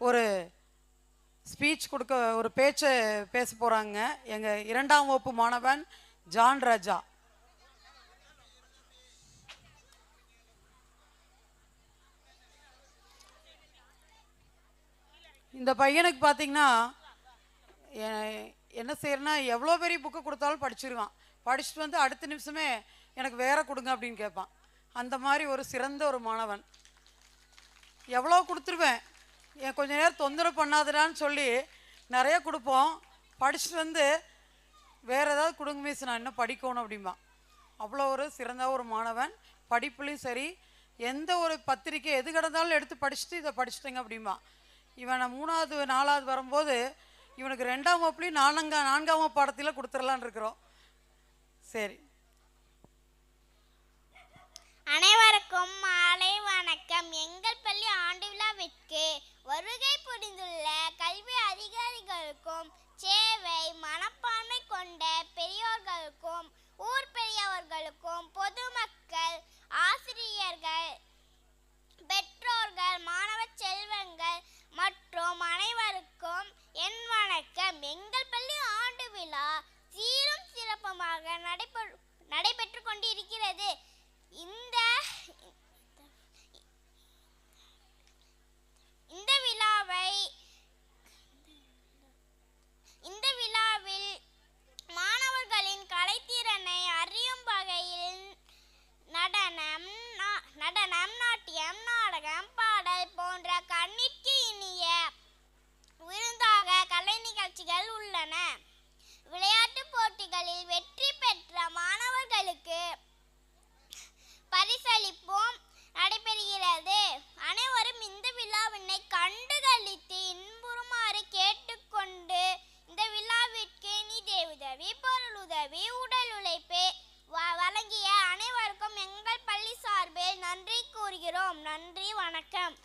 ஒரு ஸ்பீச் கொடுக்க ஒரு பேச்சை பேச போகிறாங்க. எங்கள் 2ஆம் வகுப்பு மாணவன் ஜான் ராஜா. இந்த பையனுக்கு பார்த்தீங்கன்னா என்ன செய்யறனா, எவ்வளோ பெரிய புக்கு கொடுத்தாலும் படிச்சிருவான். படிச்சுட்டு வந்து அடுத்த நிமிஷமே எனக்கு வேற கொடுங்க அப்படின்னு கேட்பான். அந்த மாதிரி ஒரு சிறந்த ஒரு மாணவன். எவ்வளோ கொடுத்துருவேன், என் கொஞ்ச நேரம் தொந்தரவு பண்ணாதடான்னு சொல்லி நிறைய கொடுப்போம். படிச்சுட்டு வந்து வேறு ஏதாவது கொடுங்க மிஸ், நான் இன்னும் படிக்கணும் அப்படிம்பா. அவ்வளோ ஒரு சிறந்த ஒரு மாணவன். படிப்புலையும் சரி, எந்த ஒரு பத்திரிக்கை எது கிடந்தாலும் எடுத்து படிச்சுட்டு இதை படிச்சுட்டேங்க அப்படிம்பா. இவன் 3வது 4வது வரும்போது இவனுக்கு 2ஆம் வகுப்புலையும் 4ஆம் வகுப்பு பாடத்தில் கொடுத்துடலான் இருக்கிறோம். சரி, அனைவருக்கும் மாலை வணக்கம். எங்கள் பள்ளி ஆண்டு விழாவிற்கு வருகை புரிந்துள்ள கல்வி அதிகாரிகளுக்கும் சேவை மனப்பான்மை கொண்ட பெரியோர்களுக்கும் ஊர் பெரியவர்களுக்கும் பொதுமக்கள், ஆசிரியர்கள், பெற்றோர்கள், மாணவ செல்வங்கள் மற்றும் அனைவருக்கும் என் வணக்கம். எங்கள் பள்ளி ஆண்டு விழா சீரும் சிறப்புமாக நடைபெற்று கொண்டிருக்கிறது. இந்த விழாவில் மாணவர்களின் கலைத்திறனை அறியும் வகையில் நடனம், நாட்டியம், நாடகம், பாடல் போன்ற கண்ணிற்கு இனிய விருந்தாக கலை நிகழ்ச்சிகள் உள்ளன. விளையாட்டு போட்டிகளில் வெற்றி பெற்ற மாணவர்களுக்கு பரிசளிப்பும் நடைபெறுகிறது. அனைவரும் இந்த விழாவினை கண்டு களித்து இன்புறுமாறு கேட்டுக்கொண்டு, இந்த விழாவிற்கு நிதி உதவி, பொருளுதவி, உடல் உழைப்பு வழங்கிய அனைவருக்கும் எங்கள் பள்ளி சார்பில் நன்றி கூறுகிறோம். நன்றி, வணக்கம்.